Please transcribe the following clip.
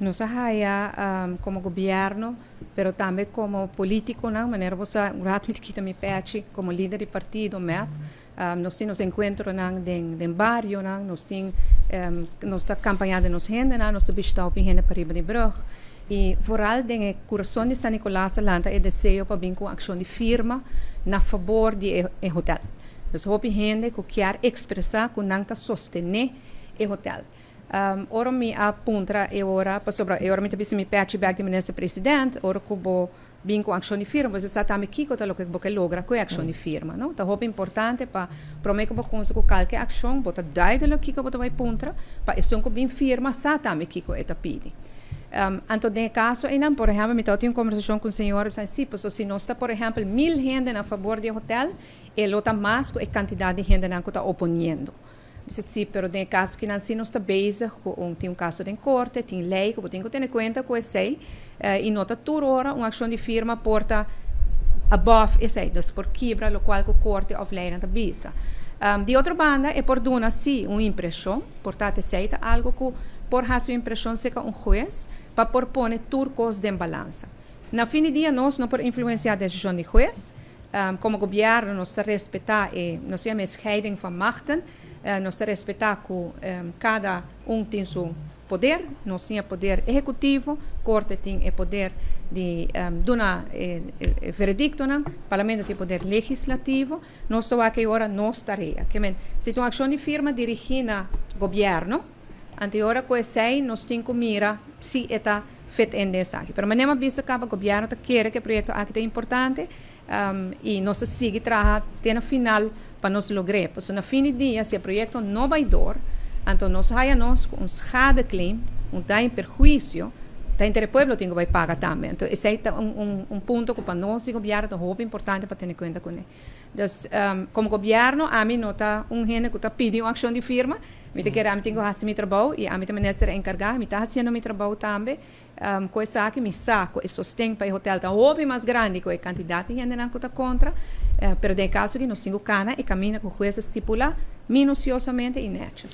Nos haya como gobierno, pero também como político, não? Maneira você realmente kita me pede como líder de partido, MEP. Nós temos encontros em barrio, não? Nós está campanhando nos gente, nós está bestão para gente para riba de brug. E vooral den coração de San Nicolás Lanta é desejo para vir com ação de firma na favor de hotel. Dus hoop gente que quer expressar que não está sostener o hotel. Ora me apunta e ora para sobre ora me também se me pede back de ministro-presidente, ora que bo bem com ação de firma, você sabe também que o que você logra com ação de firma, não? Então é importante para prometer que você com qualquer ação, bota duidelijk que você vai apuntar, para isso que bem firma, sabe também que você está pedindo. Então, no caso, por exemplo, me tive uma conversação com o senhor, e disse, pues, se nós está, por exemplo, 1000 gente a favor do hotel, ele está mais que a quantidade de gente que está oponendo. Sim, pero no caso que nós está bezig, tem caso de corte, tem lei, que tem que ter em conta que sei, e nota toda hora uma ação de firma porta above esse, dus por quebra, lo qual que corte of lei na bisa. De outra banda, é por dar sim uma impressão, portanto, aceita algo que por a sua impressão seja juez, para propor turcos de balança. Na fim de dia, nós não podemos influenciar a decisão do juez, como governo, nós respeitar nós temos a scheiding van machten, nós respeitar que cada tem seu poder, nós temos poder executivo, corte tem o poder de dar veredicto, parlamento tem poder legislativo, nós só aqui agora nós tarefa. Se uma ação de firma dirigida ao governo, anterior que sei, nós temos que mirar se está feito em dessa aqui. Mas não é visto que o governo quer que o projeto aqui é importante e nós seguimos trabalhando até no final para nós lograr. Porque no fim do dia, se o projeto não vai dar, então nós vamos com schade claim, dano perjuízo, o povo tem que pagar também. Então, esse é ponto que para nós, o governo, é importante para ter em conta com ele. Então, como governo, a mim não está gente que está pedindo uma ação de firma, eu tenho que fazer meu trabalho e a mim também é encarregado, eu estou fazendo meu trabalho também, com essa que me saco e sustento para o hotel, está muito mais grande que a quantidade de gente que está contra, mas no caso que nós temos cana e caminho que o juez estipula minuciosamente e netos.